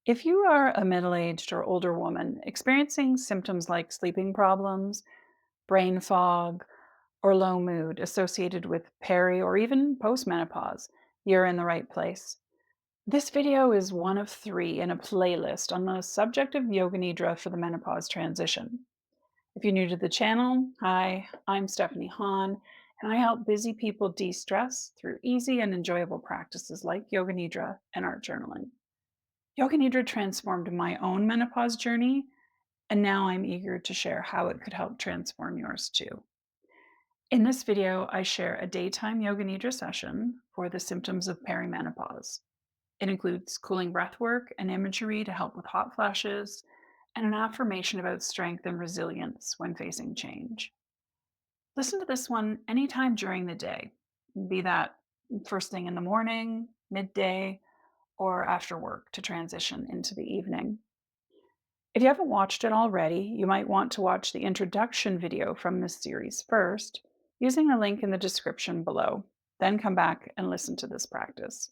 If you are a middle aged or older woman experiencing symptoms like sleeping problems, brain fog, or low mood associated with peri or even postmenopause, you're in the right place. This video is one of three in a playlist on the subject of Yoga Nidra for the menopause transition. If you're new to the channel, hi, I'm Stephanie Hahn, and I help busy people de stress through easy and enjoyable practices like Yoga Nidra and art journaling. Yoga Nidra transformed my own menopause journey, and now I'm eager to share how it could help transform yours too. In this video, I share a daytime Yoga Nidra session for the symptoms of perimenopause. It includes cooling breath work and imagery to help with hot flashes, and an affirmation about strength and resilience when facing change. Listen to this one anytime during the day, be that first thing in the morning, midday, or after work to transition into the evening. If you haven't watched it already, you might want to watch the introduction video from this series first, using the link in the description below. Then come back and listen to this practice.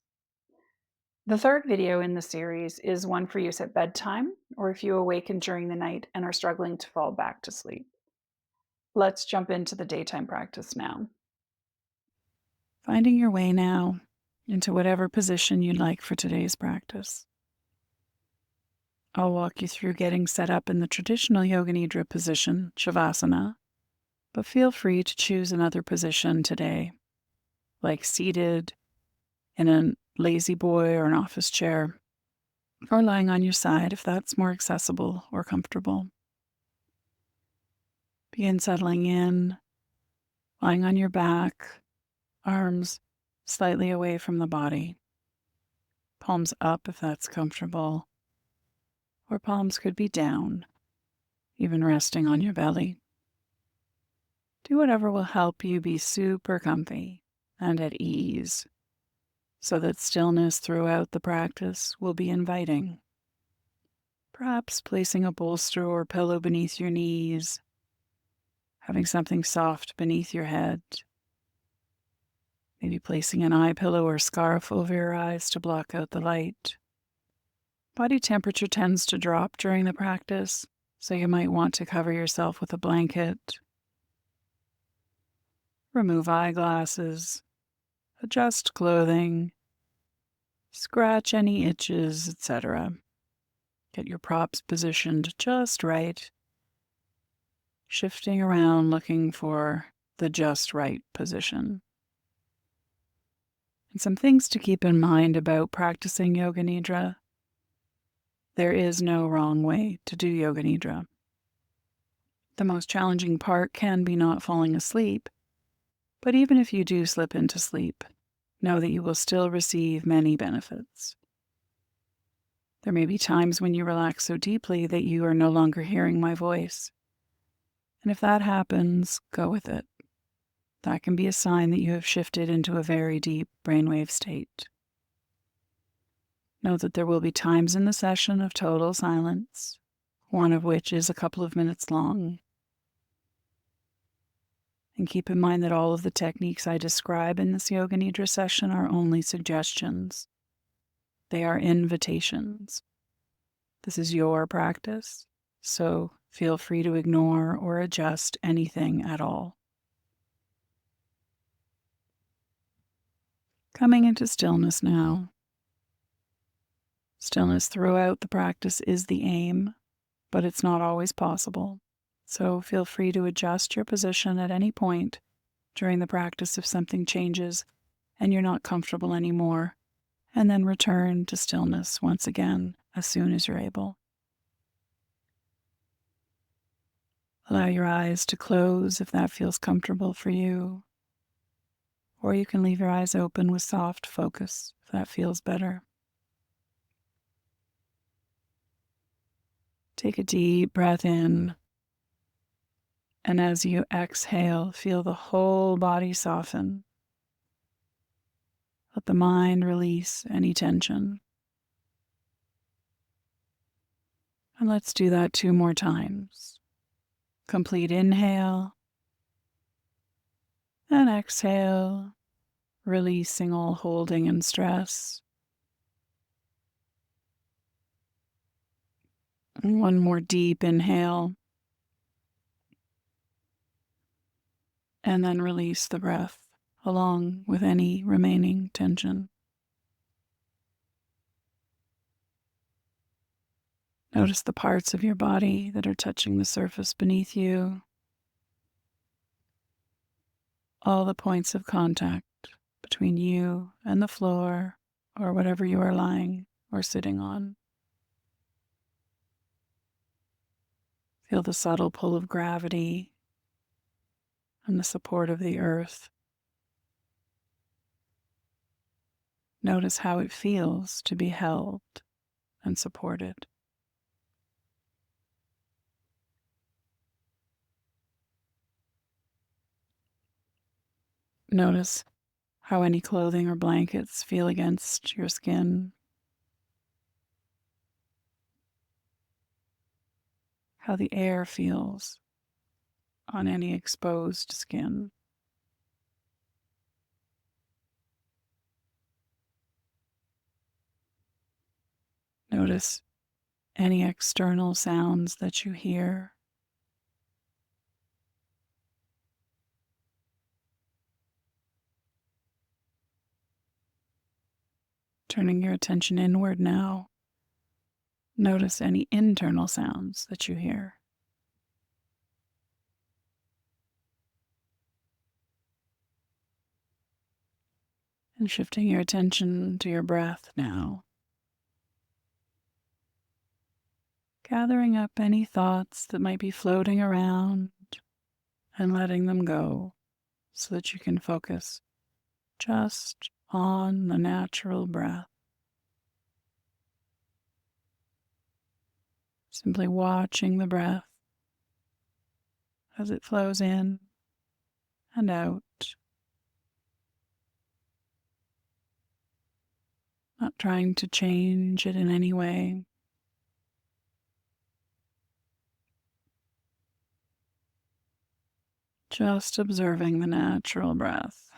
The third video in the series is one for use at bedtime or if you awaken during the night and are struggling to fall back to sleep. Let's jump into the daytime practice now. Finding your way now into whatever position you'd like for today's practice. I'll walk you through getting set up in the traditional Yoga Nidra position, Shavasana, but feel free to choose another position today, like seated in a lazy boy or an office chair, or lying on your side if that's more accessible or comfortable. Begin settling in, lying on your back, arms slightly away from the body, palms up if that's comfortable, or palms could be down, even resting on your belly. Do whatever will help you be super comfy and at ease, so that stillness throughout the practice will be inviting. Perhaps placing a bolster or pillow beneath your knees, having something soft beneath your head, maybe placing an eye pillow or scarf over your eyes to block out the light. Body temperature tends to drop during the practice, so you might want to cover yourself with a blanket. Remove eyeglasses, adjust clothing, scratch any itches, etc. Get your props positioned just right, shifting around looking for the just right position. And some things to keep in mind about practicing Yoga Nidra. There is no wrong way to do Yoga Nidra. The most challenging part can be not falling asleep, but even if you do slip into sleep, know that you will still receive many benefits. There may be times when you relax so deeply that you are no longer hearing my voice. And if that happens, go with it. That can be a sign that you have shifted into a very deep brainwave state. Note that there will be times in the session of total silence, one of which is a couple of minutes long. And keep in mind that all of the techniques I describe in this Yoga Nidra session are only suggestions. They are invitations. This is your practice, so feel free to ignore or adjust anything at all. Coming into stillness now. Stillness throughout the practice is the aim, but it's not always possible. So feel free to adjust your position at any point during the practice if something changes and you're not comfortable anymore, and then return to stillness once again as soon as you're able. Allow your eyes to close if that feels comfortable for you, or you can leave your eyes open with soft focus if that feels better. Take a deep breath in, and as you exhale, feel the whole body soften. Let the mind release any tension. And let's do that 2 more times. Complete inhale and exhale, releasing all holding and stress. And one more deep inhale. And then release the breath along with any remaining tension. Notice the parts of your body that are touching the surface beneath you, all the points of contact between you and the floor or whatever you are lying or sitting on. Feel the subtle pull of gravity and the support of the earth. Notice how it feels to be held and supported. Notice how any clothing or blankets feel against your skin. How the air feels on any exposed skin. Notice any external sounds that you hear. Turning your attention inward now, notice any internal sounds that you hear. And shifting your attention to your breath now, gathering up any thoughts that might be floating around and letting them go so that you can focus just on the natural breath. Simply watching the breath as it flows in and out. Not trying to change it in any way. Just observing the natural breath.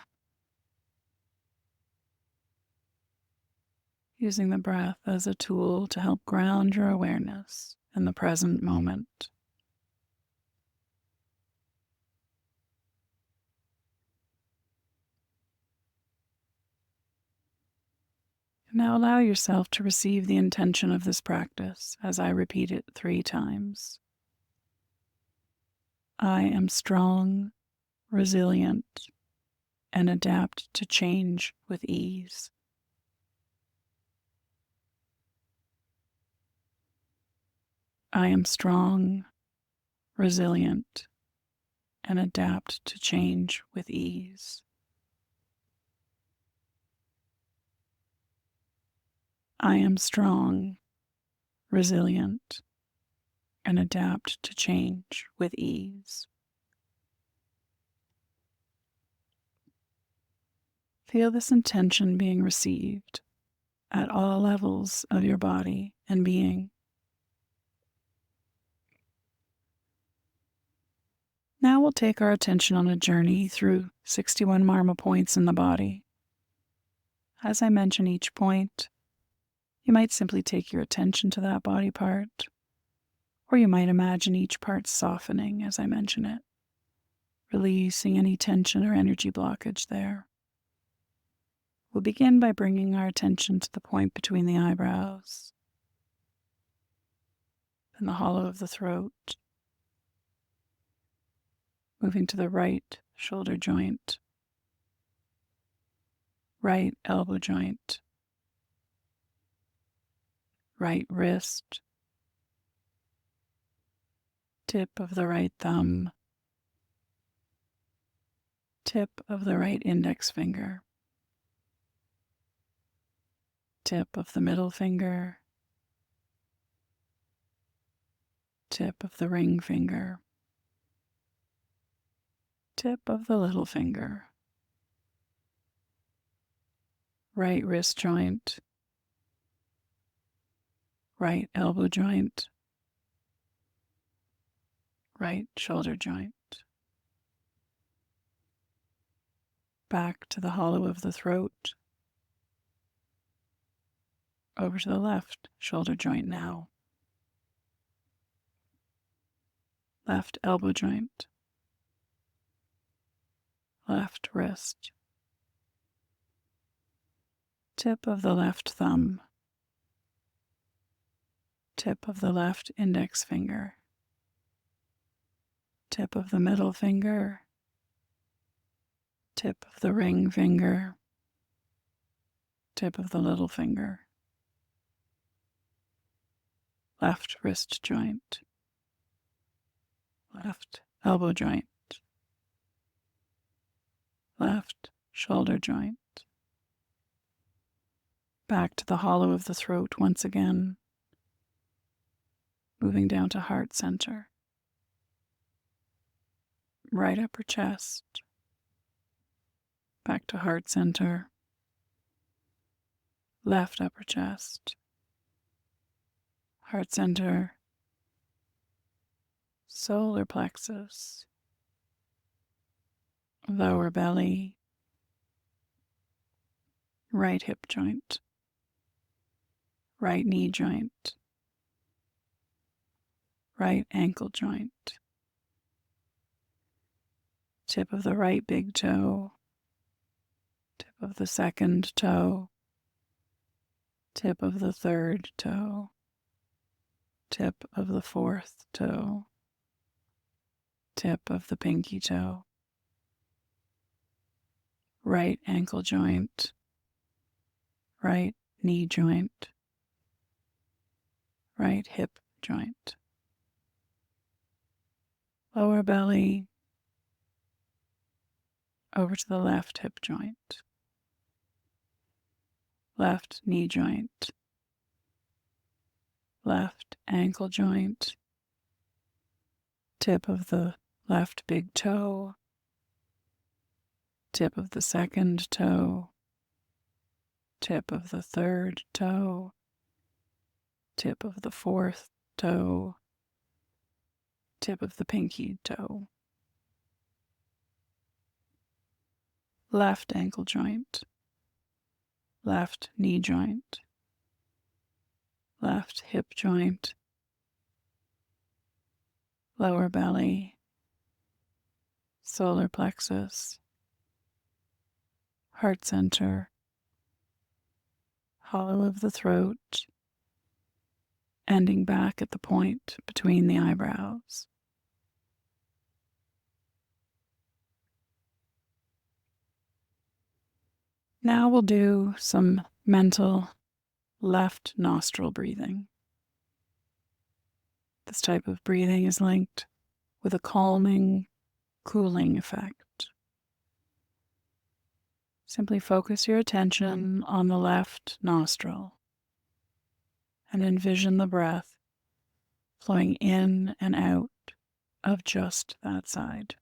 Using the breath as a tool to help ground your awareness in the present moment. Now allow yourself to receive the intention of this practice as I repeat it 3 times. I am strong, resilient, and adapt to change with ease. I am strong, resilient, and adapt to change with ease. I am strong, resilient, and adapt to change with ease. Feel this intention being received at all levels of your body and being. Now we'll take our attention on a journey through 61 marma points in the body. As I mention each point, you might simply take your attention to that body part, or you might imagine each part softening as I mention it, releasing any tension or energy blockage there. We'll begin by bringing our attention to the point between the eyebrows and the hollow of the throat, moving to the right shoulder joint, right elbow joint, right wrist, tip of the right thumb, tip of the right index finger, tip of the middle finger, tip of the ring finger, tip of the little finger, right wrist joint, right elbow joint, right shoulder joint. Back to the hollow of the throat, over to the left shoulder joint now. left elbow joint, left wrist, tip of the left thumb, tip of the left index finger, tip of the middle finger, tip of the ring finger, tip of the little finger, left wrist joint, left elbow joint, left shoulder joint. Back to the hollow of the throat once again, moving down to heart center, right upper chest, back to heart center, left upper chest, heart center, solar plexus, lower belly, right hip joint, right knee joint, right ankle joint, tip of the right big toe, tip of the second toe, tip of the third toe, tip of the fourth toe, tip of the pinky toe, right ankle joint, right knee joint, right hip joint, lower belly, over to the left hip joint, left knee joint, left ankle joint, tip of the left big toe, tip of the second toe, tip of the third toe, tip of the fourth toe, tip of the pinky toe, left ankle joint, left knee joint, left hip joint, lower belly, solar plexus, heart center, hollow of the throat, ending back at the point between the eyebrows. Now we'll do some mental left nostril breathing. This type of breathing is linked with a calming, cooling effect. Simply focus your attention on the left nostril and envision the breath flowing in and out of just that side.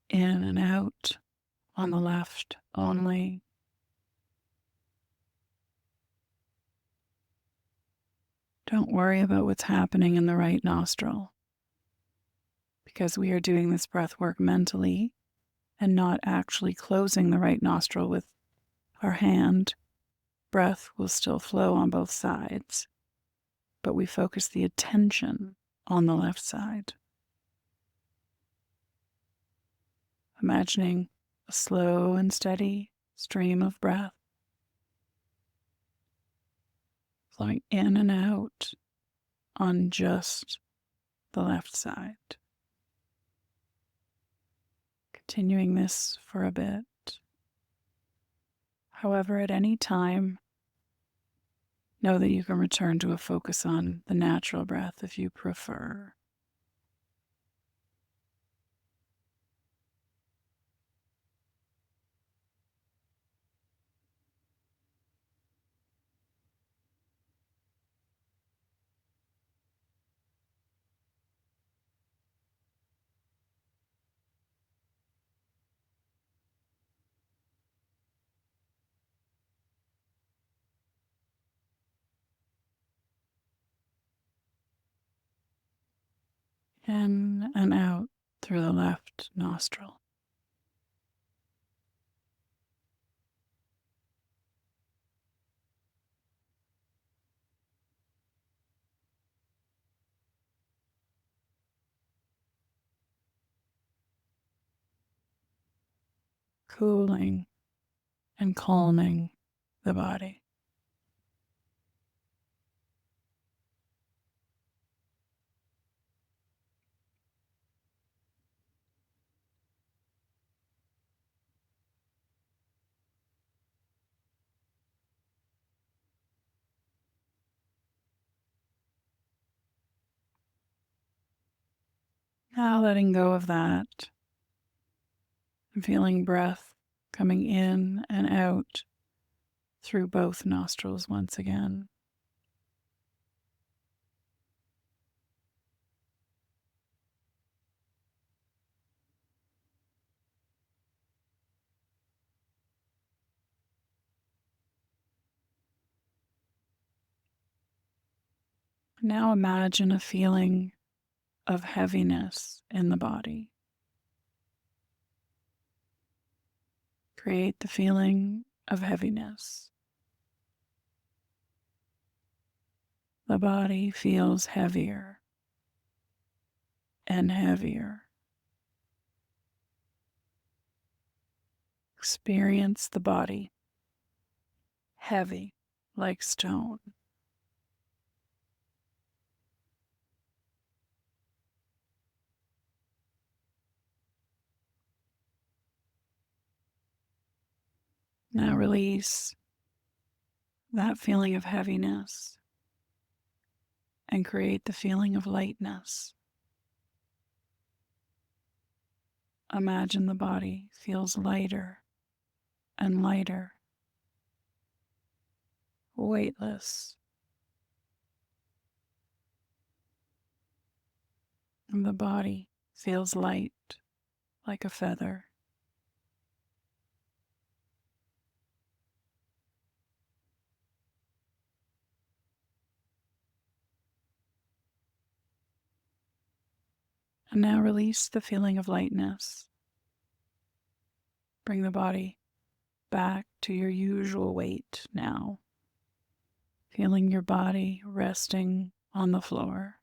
In and out on the left only. Don't worry about what's happening in the right nostril, because we are doing this breath work mentally and not actually closing the right nostril with our hand. Breath will still flow on both sides, but we focus the attention on the left side. Imagining a slow and steady stream of breath flowing in and out on just the left side. Continuing this for a bit. However, at any time, know that you can return to a focus on the natural breath if you prefer. In and out through the left nostril. cooling and calming the body. Now letting go of that and feeling breath coming in and out through both nostrils once again. Now imagine a feeling of heaviness in the body. Create the feeling of heaviness. The body feels heavier and heavier. Experience the body heavy like stone. Now release that feeling of heaviness and create the feeling of lightness. Imagine the body feels lighter and lighter, weightless. And the body feels light like a feather. And now release the feeling of lightness. Bring the body back to your usual weight now, feeling your body resting on the floor.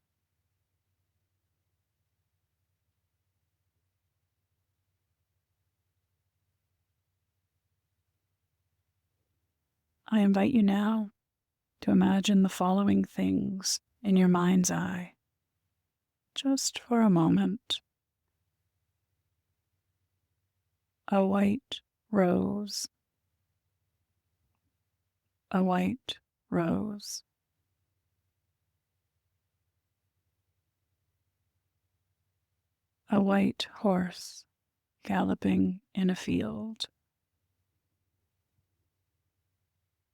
I invite you now to imagine the following things in your mind's eye, just for a moment. A white rose, a white rose, a white horse galloping in a field,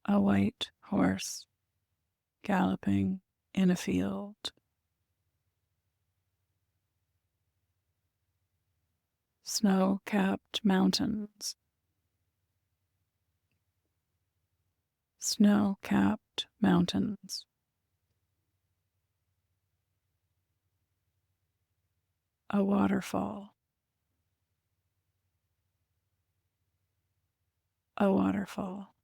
a white horse galloping in a field. Snow-capped mountains, snow-capped mountains. A waterfall, a waterfall.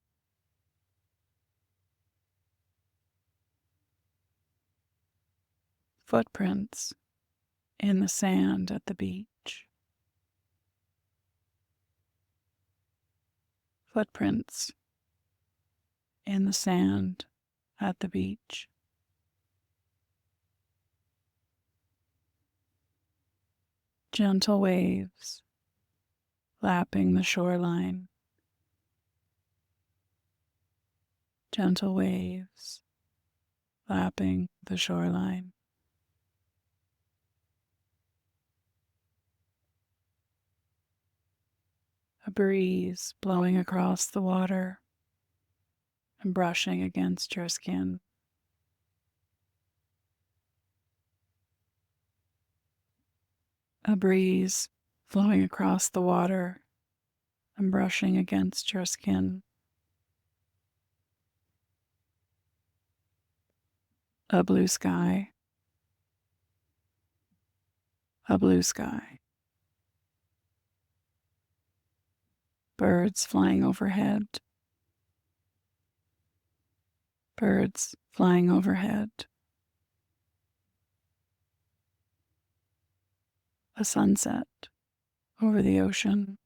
Footprints in the sand at the beach. Footprints in the sand at the beach. Gentle waves lapping the shoreline. Gentle waves lapping the shoreline. A breeze blowing across the water and brushing against your skin. A breeze flowing across the water and brushing against your skin. A blue sky. A blue sky. Birds flying overhead. Birds flying overhead. A sunset over the ocean.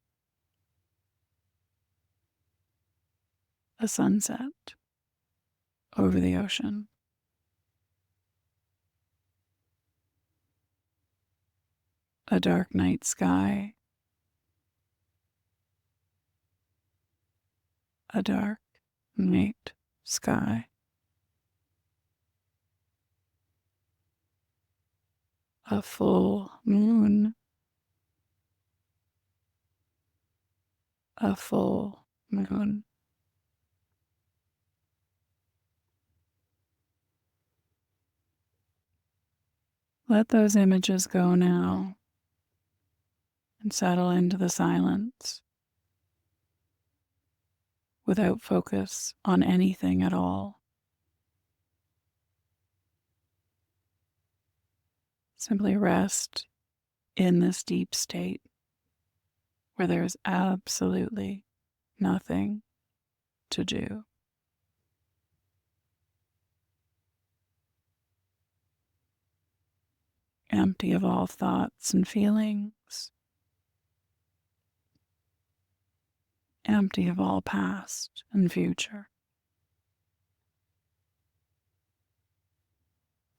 A sunset over the ocean. A dark night sky. A dark night sky. A full moon. A full moon. Let those images go now and settle into the silence without focus on anything at all. Simply rest in this deep state where there is absolutely nothing to do. Empty of all thoughts and feelings, empty of all past and future.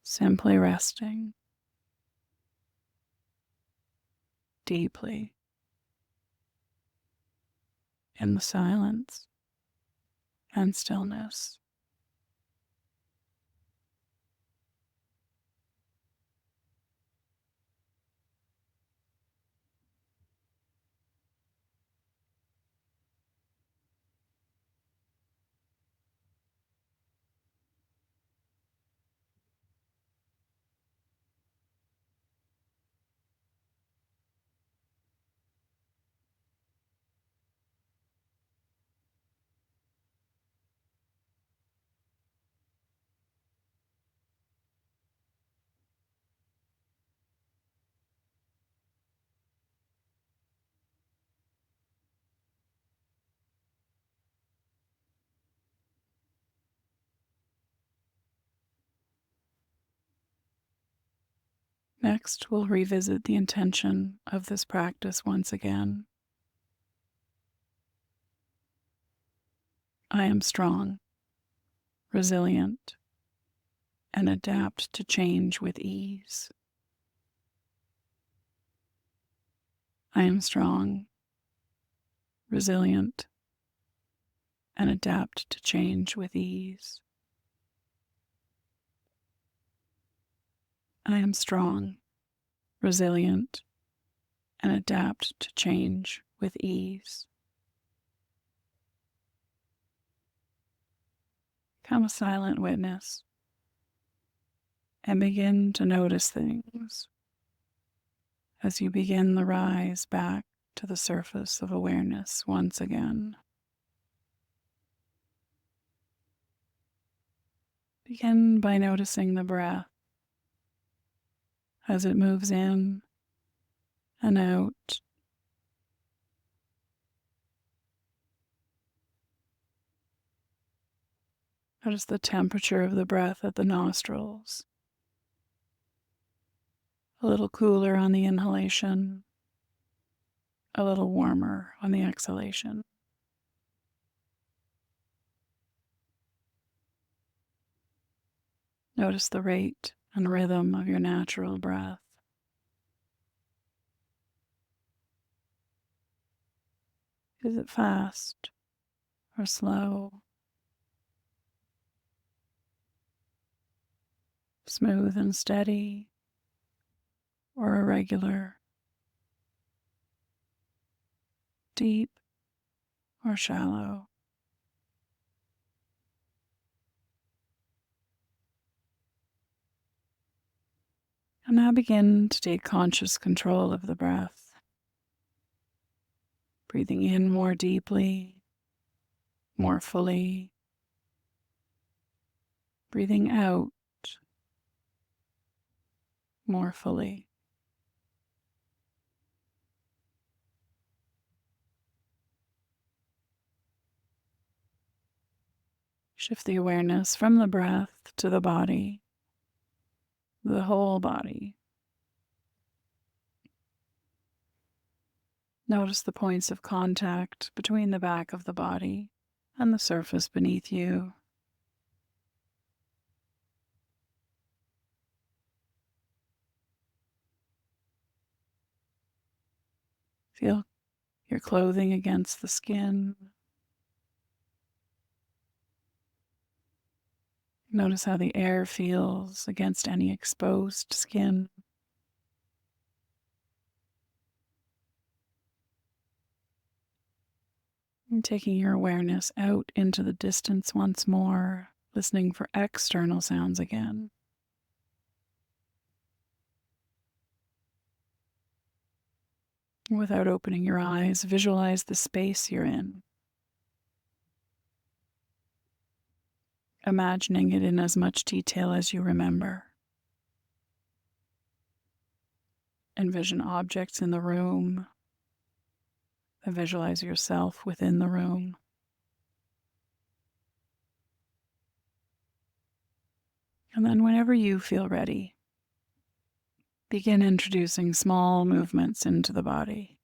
Simply resting deeply in the silence and stillness. Next, we'll revisit the intention of this practice once again. I am strong, resilient, and adapt to change with ease. I am strong, resilient, and adapt to change with ease. I am strong, resilient, and adapt to change with ease. Become a silent witness and begin to notice things as you begin the rise back to the surface of awareness once again. Begin by noticing the breath as it moves in and out. Notice the temperature of the breath at the nostrils. A little cooler on the inhalation, a little warmer on the exhalation. Notice the rate and rhythm of your natural breath. Is it fast or slow? Smooth and steady or irregular? Deep or shallow? And now begin to take conscious control of the breath. Breathing in more deeply, more fully. Breathing out more fully. Shift the awareness from the breath to the body, the whole body. Notice the points of contact between the back of the body and the surface beneath you. Feel your clothing against the skin. Notice how the air feels against any exposed skin. And taking your awareness out into the distance once more, listening for external sounds again. Without opening your eyes, visualize the space you're in, imagining it in as much detail as you remember. Envision objects in the room, and visualize yourself within the room. And then whenever you feel ready, begin introducing small movements into the body.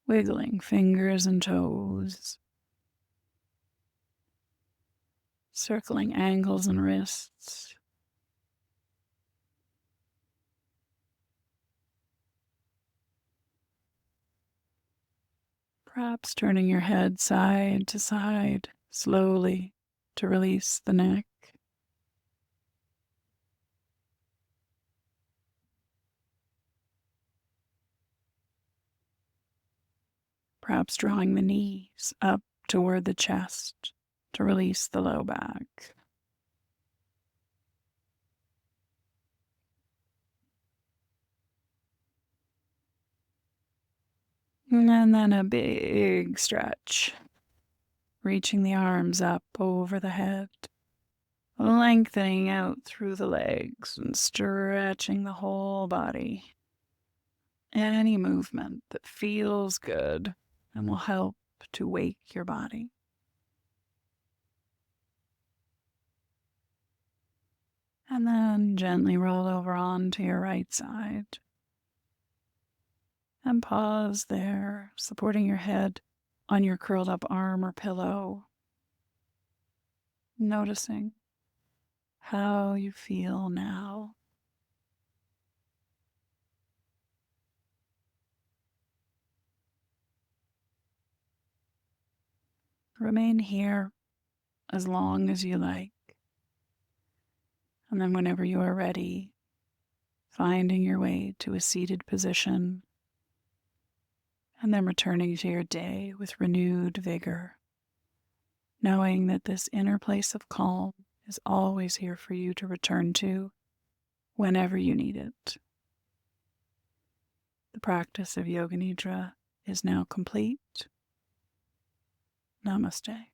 Wiggling fingers and toes, circling ankles and wrists, perhaps turning your head side to side slowly to release the neck. Perhaps drawing the knees up toward the chest to release the low back. And then a big stretch, reaching the arms up over the head, lengthening out through the legs and stretching the whole body. Any movement that feels good and will help to wake your body. And then gently roll over onto your right side. And pause there, supporting your head on your curled up arm or pillow. Noticing how you feel now. Remain here as long as you like. And then whenever you are ready, finding your way to a seated position, and then returning to your day with renewed vigor, knowing that this inner place of calm is always here for you to return to whenever you need it. The practice of Yoga Nidra is now complete. Namaste.